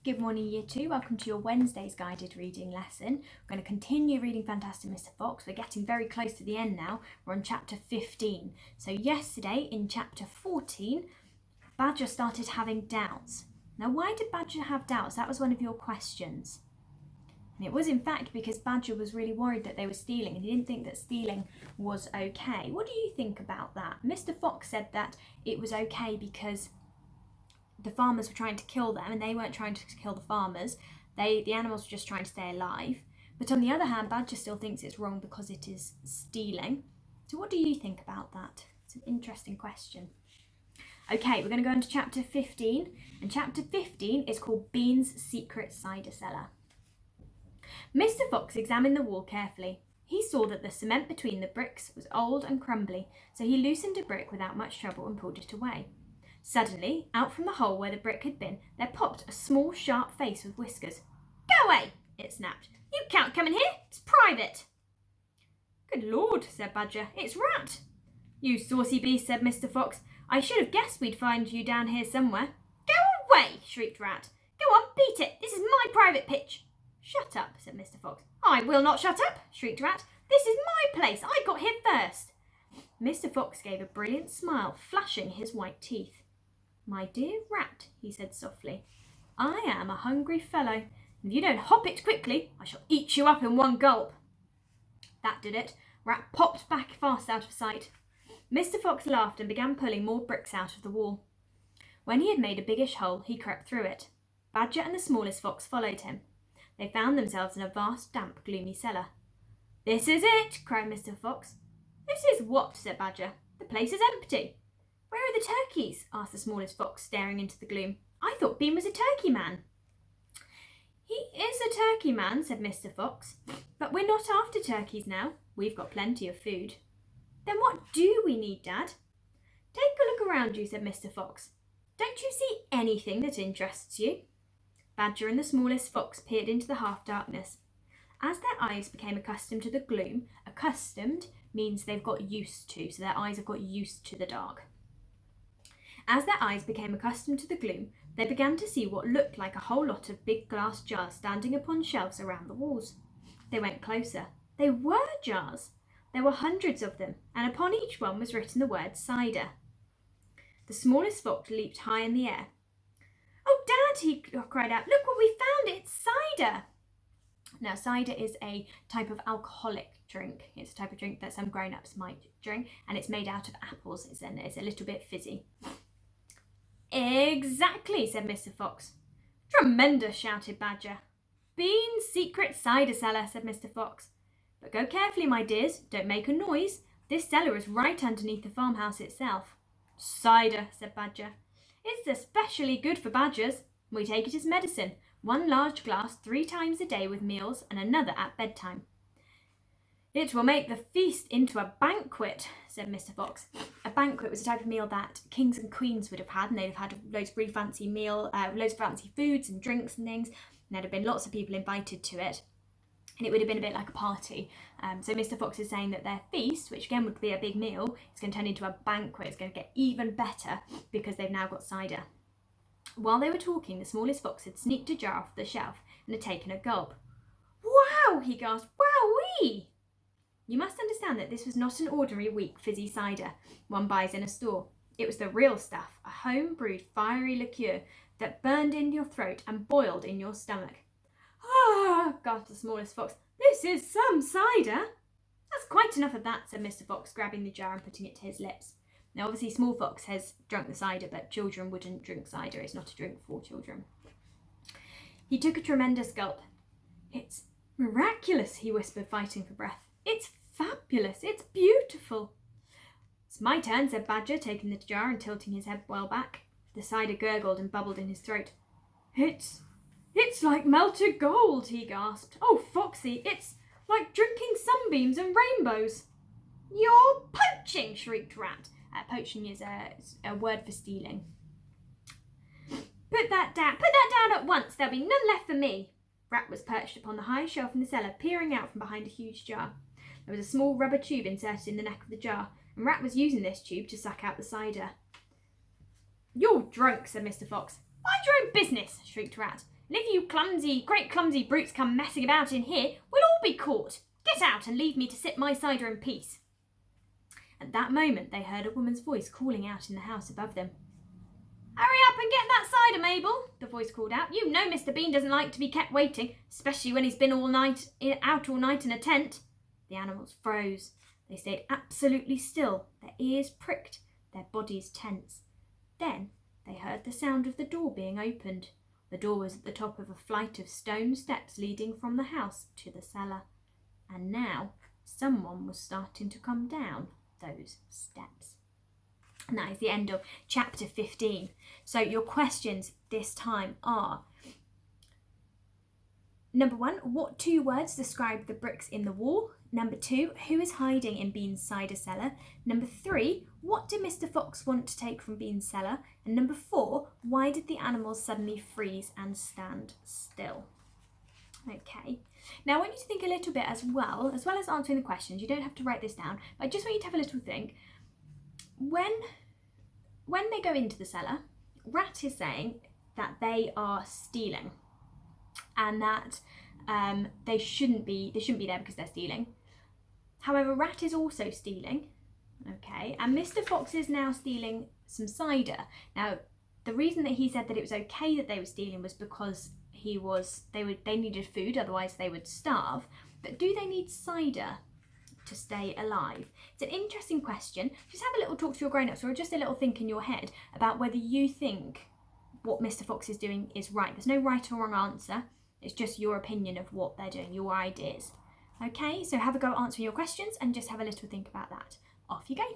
Good morning, Year 2. Welcome to your Wednesday's guided reading lesson. We're going to continue reading Fantastic Mr. Fox. We're getting very close to the end now. We're on chapter 15. So yesterday in chapter 14, Badger started having doubts. Now, why did Badger have doubts? That was one of your questions. And it was in fact because Badger was really worried that they were stealing and he didn't think that stealing was okay. What do you think about that? Mr. Fox said that it was okay because the farmers were trying to kill them and they weren't trying to kill the farmers. The animals were just trying to stay alive. But on the other hand, Badger still thinks it's wrong because it is stealing. So what do you think about that? It's an interesting question. Okay, we're going to go into chapter 15. And chapter 15 is called Bean's Secret Cider Cellar. Mr. Fox examined the wall carefully. He saw that the cement between the bricks was old and crumbly, so he loosened a brick without much trouble and pulled it away. Suddenly, out from the hole where the brick had been, there popped a small, sharp face with whiskers. "Go away!" it snapped. "You can't come in here. It's private." "Good Lord," said Badger. "It's Rat." "You saucy beast," said Mr. Fox. "I should have guessed we'd find you down here somewhere." "Go away!" shrieked Rat. "Go on, beat it. This is my private pitch." "Shut up," said Mr. Fox. "I will not shut up," shrieked Rat. "This is my place. I got here first." Mr. Fox gave a brilliant smile, flashing his white teeth. "My dear Rat," he said softly, "I am a hungry fellow. If you don't hop it quickly, I shall eat you up in one gulp." That did it. Rat popped back fast out of sight. Mr. Fox laughed and began pulling more bricks out of the wall. When he had made a biggish hole, he crept through it. Badger and the smallest fox followed him. They found themselves in a vast, damp, gloomy cellar. "This is it!" cried Mr. Fox. "This is what?" said Badger. "The place is empty." "Where are the turkeys?" asked the smallest fox, staring into the gloom. "I thought Bean was a turkey man." "He is a turkey man," said Mr. Fox, "but we're not after turkeys now. We've got plenty of food." "Then what do we need, Dad?" "Take a look around you," said Mr. Fox. "Don't you see anything that interests you?" Badger and the smallest fox peered into the half-darkness. As their eyes became accustomed to the gloom, accustomed means they've got used to, so their eyes have got used to the dark. As their eyes became accustomed to the gloom, they began to see what looked like a whole lot of big glass jars standing upon shelves around the walls. They went closer. They were jars. There were hundreds of them, and upon each one was written the word cider. The smallest fox leaped high in the air. "Oh, Dad," he cried out, "look what we found! It's cider!" Now, cider is a type of alcoholic drink. It's a type of drink that some grown-ups might drink, and it's made out of apples. It's a little bit fizzy. "Exactly," said Mr. Fox. "Tremendous," shouted Badger. "Bean's Secret Cider Cellar," said Mr. Fox. "But go carefully, my dears. Don't make a noise. This cellar is right underneath the farmhouse itself." "Cider," said Badger. "It's especially good for badgers. We take it as medicine. One large glass 3 times a day with meals and another at bedtime." "It will make the feast into a banquet," said Mr. Fox. A banquet was a type of meal that kings and queens would have had, and they'd have had loads of really fancy loads of fancy foods and drinks and things, and there'd have been lots of people invited to it, and it would have been a bit like a party. So Mr. Fox is saying that their feast, which again would be a big meal, is going to turn into a banquet. It's going to get even better because they've now got cider. While they were talking, the smallest fox had sneaked a jar off the shelf and had taken a gulp. "Wow!" he gasped. "Wowee!" You must understand that this was not an ordinary weak fizzy cider one buys in a store. It was the real stuff, a home-brewed fiery liqueur that burned in your throat and boiled in your stomach. "Ah!" gasped the smallest fox. "This is some cider." "That's quite enough of that," said Mr. Fox, grabbing the jar and putting it to his lips. Now, obviously, Small Fox has drunk the cider, but children wouldn't drink cider. It's not a drink for children. He took a tremendous gulp. "It's miraculous," he whispered, fighting for breath. "It's fabulous. It's beautiful." "It's my turn," said Badger, taking the jar and tilting his head well back. The cider gurgled and bubbled in his throat. It's like melted gold," he gasped. "Oh, Foxy, it's like drinking sunbeams and rainbows." "You're poaching," shrieked Rat. Poaching is a word for stealing. Put that down at once. There'll be none left for me." Rat was perched upon the highest shelf in the cellar, peering out from behind a huge jar. There was a small rubber tube inserted in the neck of the jar, and Rat was using this tube to suck out the cider. "You're drunk," said Mr. Fox. "Mind your own business," shrieked Rat. And if you great clumsy brutes come messing about in here, we'll all be caught. Get out and leave me to sip my cider in peace." At that moment they heard a woman's voice calling out in the house above them. "Hurry up and get that cider, Mabel," the voice called out. "You know Mr. Bean doesn't like to be kept waiting, especially when he's been out all night in a tent." The animals froze. They stayed absolutely still, their ears pricked, their bodies tense. Then they heard the sound of the door being opened. The door was at the top of a flight of stone steps leading from the house to the cellar. And now someone was starting to come down those steps. And that is the end of chapter 15. So your questions this time are: number 1, what 2 words describe the bricks in the wall? Number 2, who is hiding in Bean's cider cellar? Number 3, what did Mr. Fox want to take from Bean's cellar? And number 4, why did the animals suddenly freeze and stand still? Okay, now I want you to think a little bit as well as answering the questions. You don't have to write this down, but I just want you to have a little think. When they go into the cellar, Rat is saying that they are stealing and that they shouldn't be there because they're stealing. However, Rat is also stealing, okay, and Mr. Fox is now stealing some cider. Now, the reason that he said that it was okay that they were stealing was because they needed food, otherwise they would starve. But do they need cider to stay alive? It's an interesting question. Just have a little talk to your grown-ups, or just a little think in your head about whether you think what Mr. Fox is doing is right. There's no right or wrong answer. It's just your opinion of what they're doing, your ideas. Okay, so have a go at answering your questions and just have a little think about that. Off you go.